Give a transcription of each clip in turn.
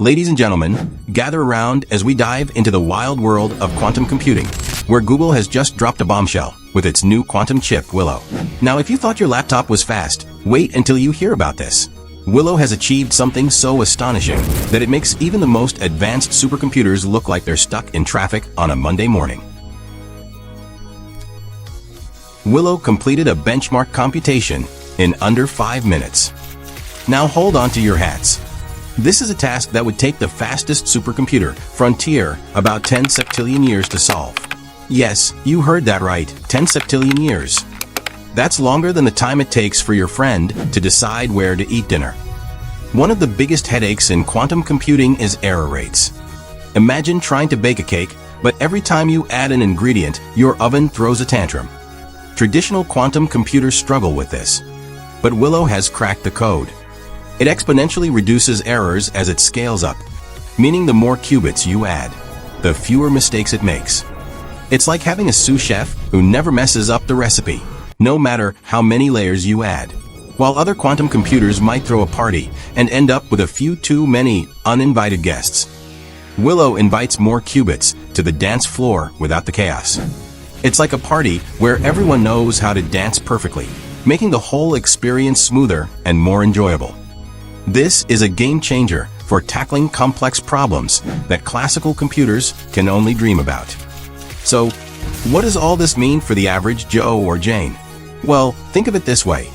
Ladies and gentlemen, gather around as we dive into the wild world of quantum computing, where Google has just dropped a bombshell with its new quantum chip, Willow. Now, if you thought your laptop was fast, wait until you hear about this. Willow has achieved something so astonishing that it makes even the most advanced supercomputers look like they're stuck in traffic on a Monday morning. Willow completed a benchmark computation in under 5 minutes. Now hold on to your hats. This is a task that would take the fastest supercomputer, Frontier, about 10 septillion years to solve. Yes, you heard that right, 10 septillion years. That's longer than the time it takes for your friend to decide where to eat dinner. One of the biggest headaches in quantum computing is error rates. Imagine trying to bake a cake, but every time you add an ingredient, your oven throws a tantrum. Traditional quantum computers struggle with this, but Willow has cracked the code. It exponentially reduces errors as it scales up, meaning the more qubits you add, the fewer mistakes it makes. It's like having a sous chef who never messes up the recipe, no matter how many layers you add. While other quantum computers might throw a party and end up with a few too many uninvited guests, Willow invites more qubits to the dance floor without the chaos. It's like a party where everyone knows how to dance perfectly, making the whole experience smoother and more enjoyable. This is a game changer for tackling complex problems that classical computers can only dream about. So, what does all this mean for the average Joe or Jane? Well, think of it this way.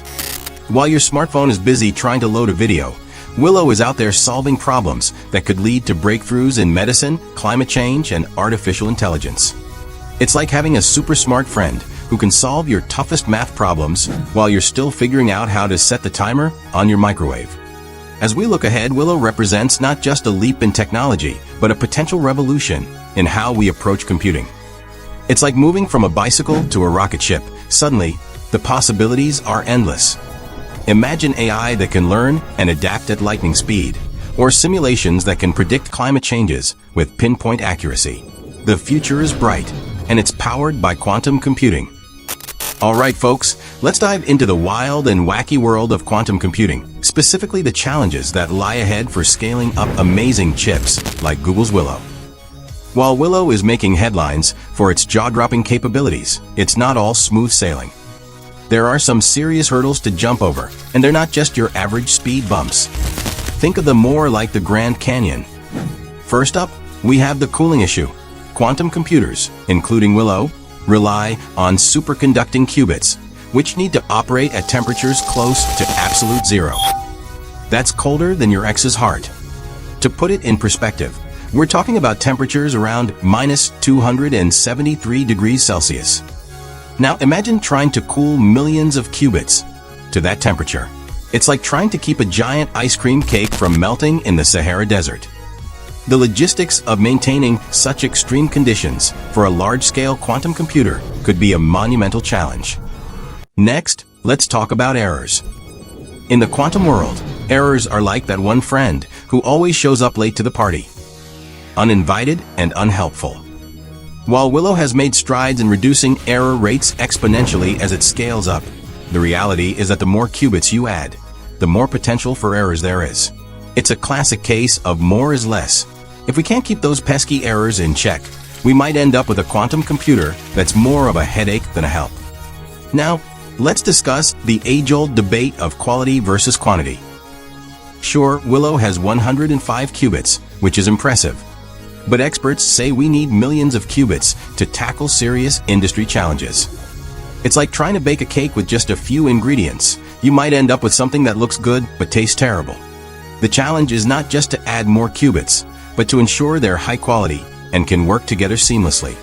While your smartphone is busy trying to load a video, Willow is out there solving problems that could lead to breakthroughs in medicine, climate change, and artificial intelligence. It's like having a super smart friend who can solve your toughest math problems while you're still figuring out how to set the timer on your microwave. As we look ahead, Willow represents not just a leap in technology, but a potential revolution in how we approach computing. It's like moving from a bicycle to a rocket ship. Suddenly, the possibilities are endless. Imagine AI that can learn and adapt at lightning speed, or simulations that can predict climate changes with pinpoint accuracy. The future is bright, and it's powered by quantum computing. All right, folks, let's dive into the wild and wacky world of quantum computing, specifically the challenges that lie ahead for scaling up amazing chips like Google's Willow. While Willow is making headlines for its jaw-dropping capabilities, it's not all smooth sailing. There are some serious hurdles to jump over, and they're not just your average speed bumps. Think of them more like the Grand Canyon. First up, we have the cooling issue. Quantum computers, including Willow, rely on superconducting qubits, which need to operate at temperatures close to absolute zero. That's colder than your ex's heart. To put it in perspective, we're talking about temperatures around minus 273 degrees Celsius. Now imagine trying to cool millions of qubits to that temperature. It's like trying to keep a giant ice cream cake from melting in the Sahara Desert. The logistics of maintaining such extreme conditions for a large-scale quantum computer could be a monumental challenge. Next, let's talk about errors. In the quantum world, errors are like that one friend who always shows up late to the party. Uninvited and unhelpful. While Willow has made strides in reducing error rates exponentially as it scales up, the reality is that the more qubits you add, the more potential for errors there is. It's a classic case of more is less. If we can't keep those pesky errors in check, we might end up with a quantum computer that's more of a headache than a help. Now, let's discuss the age-old debate of quality versus quantity. Sure, Willow has 105 qubits, which is impressive. But experts say we need millions of qubits to tackle serious industry challenges. It's like trying to bake a cake with just a few ingredients. You might end up with something that looks good but tastes terrible. The challenge is not just to add more qubits, but to ensure they're high quality and can work together seamlessly.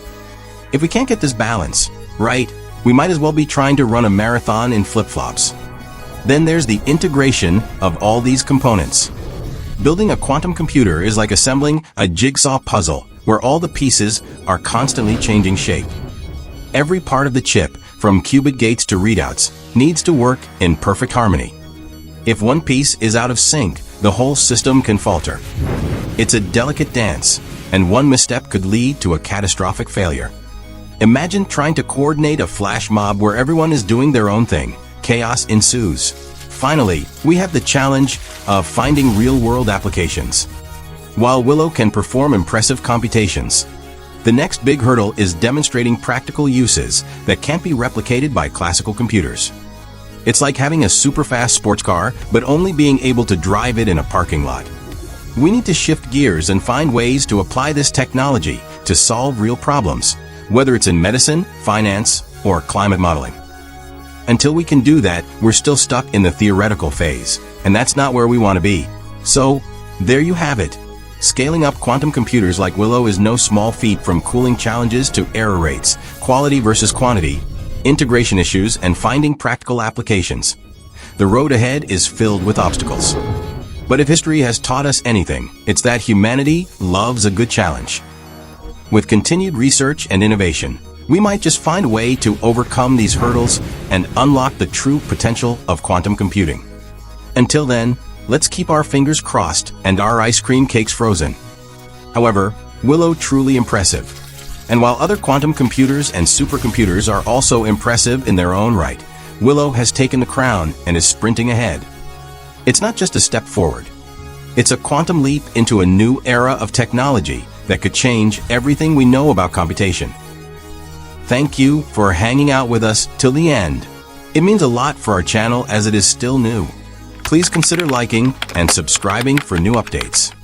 If we can't get this balance right, we might as well be trying to run a marathon in flip-flops. Then there's the integration of all these components. Building a quantum computer is like assembling a jigsaw puzzle where all the pieces are constantly changing shape. Every part of the chip, from qubit gates to readouts, needs to work in perfect harmony. If one piece is out of sync, the whole system can falter. It's a delicate dance, and one misstep could lead to a catastrophic failure. Imagine trying to coordinate a flash mob where everyone is doing their own thing. Chaos ensues. Finally, we have the challenge of finding real-world applications. while Willow can perform impressive computations. The next big hurdle is demonstrating practical uses that can't be replicated by classical computers. It's like having a super-fast sports car, but only being able to drive it in a parking lot. We need to shift gears and find ways to apply this technology to solve real problems, whether it's in medicine, finance, or climate modeling. Until we can do that, we're still stuck in the theoretical phase, and that's not where we want to be. So, there you have it. Scaling up quantum computers like Willow is no small feat, from cooling challenges to error rates, quality versus quantity, integration issues, and finding practical applications. The road ahead is filled with obstacles. But if history has taught us anything, it's that humanity loves a good challenge. With continued research and innovation, we might just find a way to overcome these hurdles and unlock the true potential of quantum computing. Until then, let's keep our fingers crossed and our ice cream cakes frozen. However, Willow truly impressive. And while other quantum computers and supercomputers are also impressive in their own right, Willow has taken the crown and is sprinting ahead. It's not just a step forward. It's a quantum leap into a new era of technology that could change everything we know about computation. Thank you for hanging out with us till the end. It means a lot for our channel as it is still new. Please consider liking and subscribing for new updates.